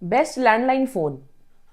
Best landline phone.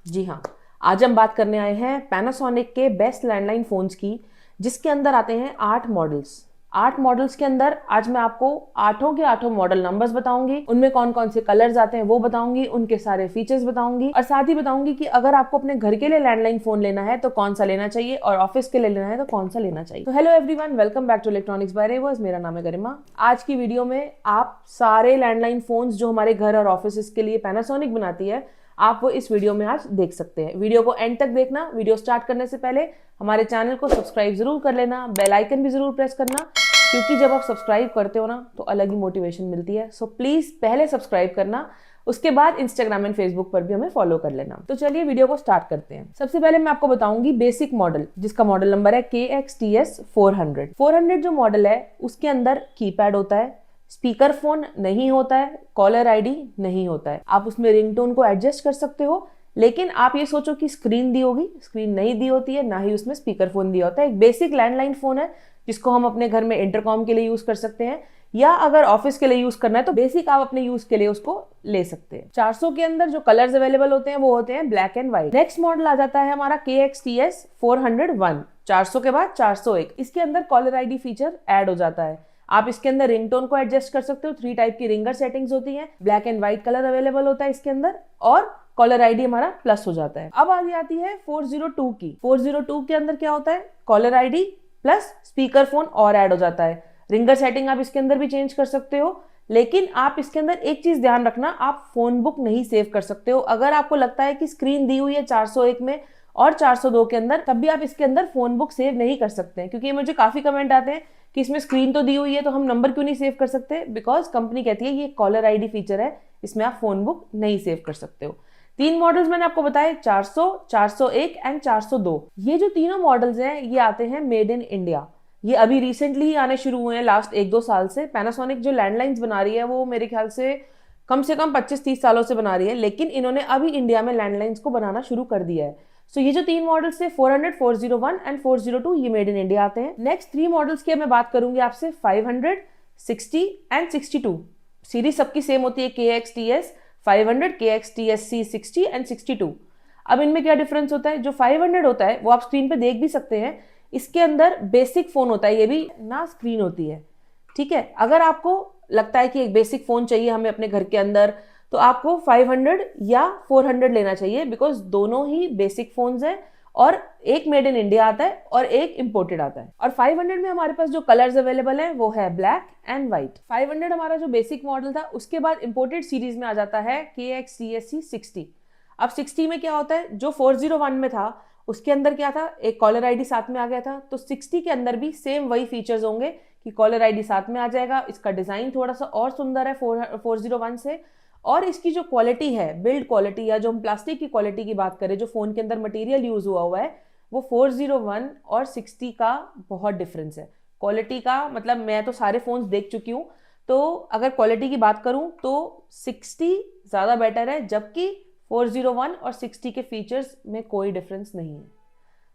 जी हाँ, आज हम बात करने आए हैं पैनासोनिक के बेस्ट लैंडलाइन फ़ोन्स की, जिसके अंदर आते हैं 8 मॉडल्स। 8 मॉडल्स के अंदर आज मैं आपको आठों के आठों मॉडल नंबर्स बताऊंगी, उनमें कौन कौन से कलर्स आते हैं वो बताऊंगी, उनके सारे फीचर्स बताऊंगी और साथ ही बताऊंगी कि अगर आपको अपने घर के लिए लैंडलाइन फ़ोन लेना है तो कौन सा लेना चाहिए और ऑफिस के लिए लेना है तो कौन सा लेना चाहिए। तो hello everyone, welcome back to electronics by Revers. मेरा नाम है गरिमा। आज की वीडियो में आप सारे लैंडलाइन फ़ोन्स जो हमारे घर और ऑफिस के लिए पैनासोनिक बनाती है, आप वो इस वीडियो में आज देख सकते हैं। वीडियो को एंड तक देखना। वीडियो स्टार्ट करने से पहले हमारे चैनल को सब्सक्राइब जरूर कर लेना, बेल आइकन भी जरूर प्रेस करना, क्योंकि जब आप सब्सक्राइब करते हो ना तो अलग ही मोटिवेशन मिलती है। सो प्लीज पहले सब्सक्राइब करना, उसके बाद इंस्टाग्राम एंड फेसबुक पर भी हमें फॉलो कर लेना। तो चलिए वीडियो को स्टार्ट करते हैं। सबसे पहले मैं आपको बताऊंगी बेसिक मॉडल, जिसका मॉडल नंबर है KXTS 400। 400 जो मॉडल है उसके अंदर कीपैड होता है, स्पीकर फोन नहीं होता है, कॉलर आईडी नहीं होता है। आप उसमें रिंगटोन को एडजस्ट कर सकते हो, लेकिन आप ये सोचो कि स्क्रीन दी होगी, स्क्रीन नहीं दी होती है, ना ही उसमें स्पीकर फोन दिया होता है। एक बेसिक लैंडलाइन फोन है जिसको हम अपने घर में इंटरकॉम के लिए यूज कर सकते हैं, या अगर ऑफिस के लिए यूज करना है तो बेसिक आप अपने यूज के लिए उसको ले सकते हैं। 400 के अंदर जो कलर्स अवेलेबल होते हैं वो होते हैं black and white. Next model आ जाता है हमारा KXTS 401। 400 के बाद 401। इसके अंदर कॉलर आईडी फीचर ऐड हो जाता है। आप इसके अंदर रिंगटोन को एडजस्ट कर सकते हो। 3 टाइप की रिंगर सेटिंग्स होती हैं। Black and white colour available होता है इसके अंदर, और कॉलर आईडी हमारा प्लस हो जाता है। अब आगे आती है 402 की। 402 के अंदर क्या होता है, caller ID plus speaker phone और ऐड हो जाता है। रिंगर सेटिंग आप इसके अंदर भी चेंज कर सकते हो, लेकिन आप इसके अंदर एक चीज ध्यान रखना, आप फोन बुक नहीं सेव कर सकते हो। अगर आपको लगता है कि स्क्रीन दी हुई है 401 में और 402 के अंदर, तब भी आप इसके अंदर फोन बुक सेव नहीं कर सकते हैं, क्योंकि मुझे काफी कमेंट आते हैं कि इसमें स्क्रीन तो दी हुई है तो हम नंबर क्यों नहीं सेव कर सकते। बिकॉज कंपनी कहती है ये कॉलर आईडी फीचर है, इसमें आप फोन बुक नहीं सेव कर सकते हो। 3 मॉडल्स मैंने आपको बताए, 400, 401 एंड 402। ये जो तीनों मॉडल्स हैं ये आते हैं मेड इन इंडिया। ये अभी रिसेंटली ही आने शुरू हुए हैं, लास्ट 1-2 साल से। पैनासोनिक जो लैंडलाइंस बना रही है वो मेरे ख्याल से कम 25-30 सालों से बना रही है, लेकिन इन्होंने अभी इंडिया में लैंडलाइंस को बनाना शुरू कर दिया है। सो ये जो 3 मॉडल्स थे 400, 401 एंड 402, ये मेड इन इंडिया आते हैं। नेक्स्ट 3 मॉडल्स की मैं बात करूंगी आपसे 500, 60 एंड 62। सीरीज सबकी सेम होती है, KXTS 500, KXTS 60 एंड 62। अब इनमें क्या डिफरेंस होता है, जो 500 होता है वो आप स्क्रीन पे देख भी सकते हैं। इसके अंदर बेसिक फोन होता है, ये भी ना स्क्रीन होती है। ठीक है, अगर आपको लगता है कि एक बेसिक फोन चाहिए हमें अपने घर के अंदर, तो आपको 500 या 400 लेना चाहिए, बिकॉज दोनों ही बेसिक फोन्स हैं और एक मेड इन इंडिया आता है और एक इंपोर्टेड आता है। और 500 में हमारे पास जो कलर्स अवेलेबल हैं वो है ब्लैक एंड व्हाइट। 500 हमारा जो बेसिक मॉडल था, उसके बाद इंपोर्टेड सीरीज में आ जाता है KXTS 60। अब 60 में क्या होता है, जो 401 में था उसके अंदर क्या था, एक कॉलर आईडी साथ में आ गया था, तो 60 के अंदर भी सेम वही फीचर्स होंगे कि कॉलर आईडी साथ में आ जाएगा। इसका डिजाइन थोड़ा सा और सुंदर है 401 से, और इसकी जो क्वालिटी है, बिल्ड क्वालिटी, या जो हम प्लास्टिक की क्वालिटी की बात करें, जो फोन के अंदर मटेरियल यूज हुआ है, वो 401 और 60 का बहुत डिफरेंस है क्वालिटी का। मतलब मैं तो सारे फोन्स देख चुकी हूँ, तो अगर क्वालिटी की बात करूं तो 60 ज्यादा बेटर है, जबकि 401 और 60 के फीचर्स में कोई डिफरेंस नहीं है।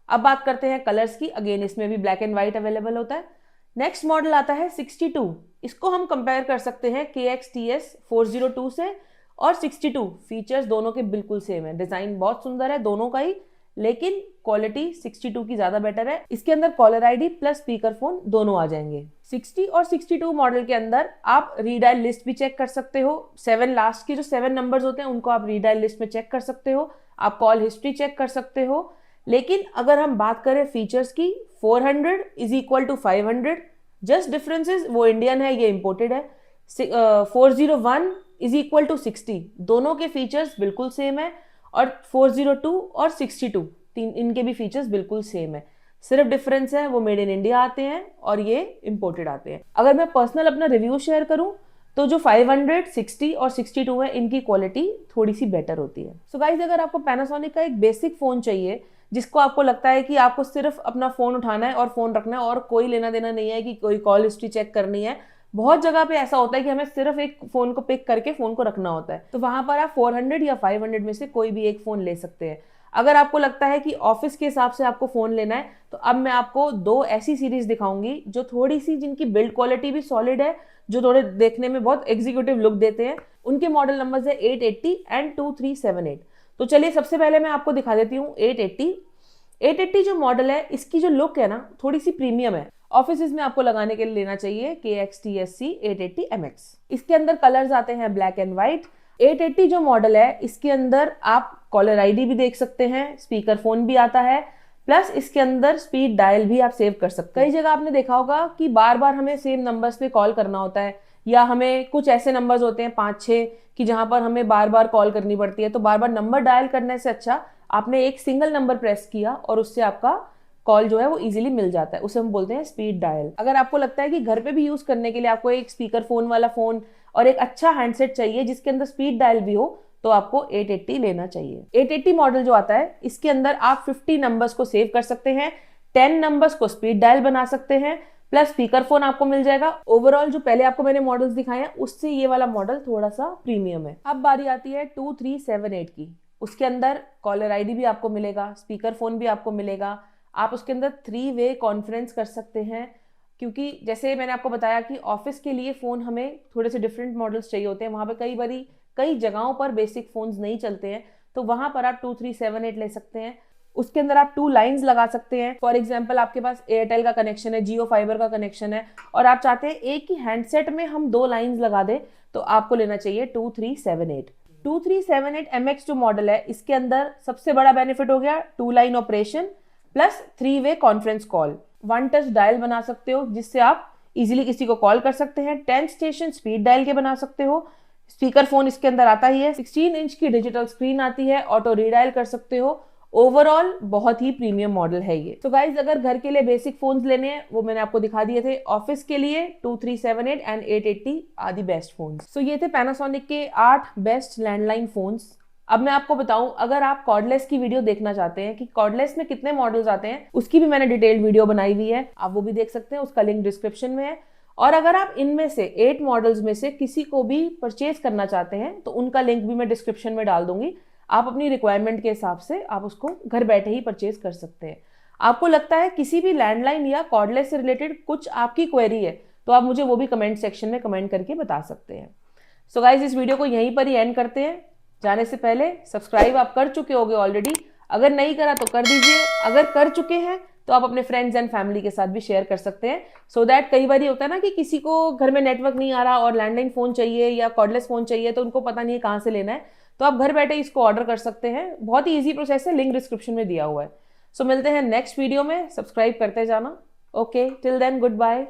अब बात करते हैं कलर्स की। अगेन इसमें भी ब्लैक एंड व्हाइट अवेलेबल होता है। नेक्स्ट मॉडल आता है 62। इसको हम कंपेयर कर सकते हैं KXTS 402 से, और 62 फीचर्स दोनों के बिल्कुल सेम है। डिजाइन बहुत सुंदर है दोनों का ही, लेकिन क्वालिटी 62 की ज्यादा बेटर है। इसके अंदर caller ID plus speaker phone दोनों आ जाएंगे। 60 और 62 मॉडल के अंदर आप रीडायल लिस्ट भी चेक कर सकते हो। 7 लास्ट की जो 7 नंबर्स होते हैं उनको आप रीडायल लिस्ट में चेक कर सकते हो। आप कॉल हिस्ट्री चेक कर सकते हो। लेकिन अगर हम बात करें फीचर्स की, 400 is equal to 500, just differences वो इंडियन है, ये इंपोर्टेड है। 401 इज इक्वल टू 60, दोनों के फीचर्स बिल्कुल सेम है। और 402 और 62 इनके भी फीचर्स बिल्कुल सेम है। सिर्फ डिफरेंस है वो मेड इन इंडिया आते हैं और ये इंपोर्टेड आते हैं। अगर मैं पर्सनल अपना रिव्यू शेयर करूं तो जो 500, 60 और 62 है, इनकी क्वालिटी थोड़ी सी बेटर होती है। सो गाइज, अगर आपको पैनासोनिक का एक बेसिक फोन चाहिए, जिसको आपको लगता है कि आपको सिर्फ अपना फोन उठाना है और फोन रखना है और कोई लेना देना नहीं है, कि कोई कॉल हिस्ट्री चेक करनी है, बहुत जगह पे ऐसा होता है कि हमें सिर्फ एक फोन को पिक करके फोन को रखना होता है, तो वहां पर आप 400 या 500 में से कोई भी एक फोन ले सकते हैं। अगर आपको लगता है कि ऑफिस के हिसाब से आपको फोन लेना है, तो अब मैं आपको 2 ऐसी सीरीज दिखाऊंगी जो थोड़ी सी, जिनकी बिल्ड क्वालिटी भी सॉलिड है, जो थोड़े देखने में बहुत एग्जीक्यूटिव लुक देते हैं, उनके मॉडल नंबर्स है 880 एंड 2378। तो चलिए सबसे पहले मैं आपको दिखा देती हूँ 880। 880 जो मॉडल है, इसकी जो लुक है ना, थोड़ी सी प्रीमियम है। ऑफिस में आपको लगाने के लिए लेना चाहिए KXTSC 880MX। इसके अंदर कलर्स आते हैं ब्लैक एंड व्हाइट। 880 जो मॉडल है, इसके अंदर आप कॉलर आईडी भी देख सकते हैं, स्पीकर फोन भी आता है, प्लस इसके अंदर स्पीड डायल भी आप सेव कर सकते हैं। कई जगह आपने देखा होगा कि बार बार हमें सेम नंबर्स पे कॉल करना होता है, या हमें कुछ ऐसे नंबर्स होते हैं 5-6 कि जहां पर हमें बार बार कॉल करनी पड़ती है। तो बार बार नंबर डायल करने से अच्छा आपने एक सिंगल नंबर प्रेस किया और उससे आपका कॉल जो है वो इजीली मिल जाता है। उसे हम बोलते हैं स्पीड डायल। अगर आपको लगता है कि घर पे भी यूज करने के लिए आपको एक स्पीकर फोन वाला फोन और एक अच्छा हैंडसेट चाहिए जिसके अंदर स्पीड डायल भी हो, तो आपको 880 लेना चाहिए। 880 मॉडल जो आता है, इसके अंदर आप 50 नंबर्स को सेव कर सकते हैं, 10 नंबर्स को स्पीड डायल बना सकते हैं, प्लस स्पीकर फोन आपको मिल जाएगा। ओवरऑल जो पहले आपको मैंने मॉडल्स दिखाए हैं, उससे ये वाला मॉडल थोड़ा सा प्रीमियम है। अब बारी आती है 2378 की। उसके अंदर कॉलर आईडी भी आपको मिलेगा, स्पीकर फोन भी आपको मिलेगा। आप उसके अंदर 3 वे कॉन्फ्रेंस कर सकते हैं, क्योंकि जैसे मैंने आपको बताया कि ऑफिस के लिए फ़ोन हमें थोड़े से डिफरेंट मॉडल्स चाहिए होते हैं, वहाँ पे कई जगहों पर बेसिक फ़ोन्स नहीं चलते हैं, तो वहाँ पर आप 2378 ले सकते हैं। उसके अंदर आप 2 लाइन्स लगा सकते हैं। फॉर एग्जाम्पल, आपके पास एयरटेल का कनेक्शन है, जियो फाइबर का कनेक्शन है, और आप चाहते हैं एक ही हैंडसेट में हम 2 लाइन्स लगा दें, तो आपको लेना चाहिए 2378। 2378MX जो मॉडल है, इसके अंदर सबसे बड़ा बेनिफिट हो गया 2 लाइन ऑपरेशन प्लस 3 वे कॉन्फ्रेंस कॉल। 1 टच डायल बना सकते हो, जिससे आप इजीली किसी को कॉल कर सकते हैं। 10 स्टेशन स्पीड डायल के बना सकते हो। स्पीकर फोन इसके अंदर आता ही है। 16 इंच की डिजिटल स्क्रीन आती है, ऑटो रीडायल कर सकते हो। ओवरऑल बहुत ही प्रीमियम मॉडल है ये। तो गाइज, अगर घर के लिए बेसिक फोन्स लेने हैं, वो मैंने आपको दिखा दिए थे। ऑफिस के लिए 2378 and 880 are the best phones. So ये थे पैनासोनिक के 8 बेस्ट लैंडलाइन फोन्स। अब मैं आपको बताऊं, अगर आप कॉर्डलेस की वीडियो देखना चाहते हैं कि कॉर्डलेस में कितने मॉडल्स आते हैं, उसकी भी मैंने डिटेल्ड वीडियो बनाई हुई है, आप वो भी देख सकते हैं। उसका लिंक डिस्क्रिप्शन में है। और अगर आप इनमें से 8 मॉडल्स में से किसी को भी परचेज करना चाहते हैं, तो उनका लिंक भी मैं डिस्क्रिप्शन में डाल दूंगी। आप अपनी रिक्वायरमेंट के हिसाब से आप उसको घर बैठे ही परचेज कर सकते हैं। आपको लगता है किसी भी लैंडलाइन या कॉर्डलेस से रिलेटेड कुछ आपकी क्वेरी है, तो आप मुझे वो भी कमेंट सेक्शन में कमेंट करके बता सकते हैं। सो गाइज, इस वीडियो को यहीं पर ही एंड करते हैं। जाने से पहले सब्सक्राइब आप कर चुके होंगे ऑलरेडी, अगर नहीं करा तो कर दीजिए। अगर कर चुके हैं तो आप अपने फ्रेंड्स एंड फैमिली के साथ भी शेयर कर सकते हैं, सो दैट कई बार ये होता है ना कि किसी को घर में नेटवर्क नहीं आ रहा और लैंडलाइन फोन चाहिए या कॉर्डलेस फोन चाहिए, तो उनको पता नहीं है कहाँ से लेना है, तो आप घर बैठे इसको ऑर्डर कर सकते हैं। बहुत ही ईजी प्रोसेस है, लिंक डिस्क्रिप्शन में दिया हुआ है। सो मिलते हैं नेक्स्ट वीडियो में। सब्सक्राइब करते जाना। Okay, till then, good bye.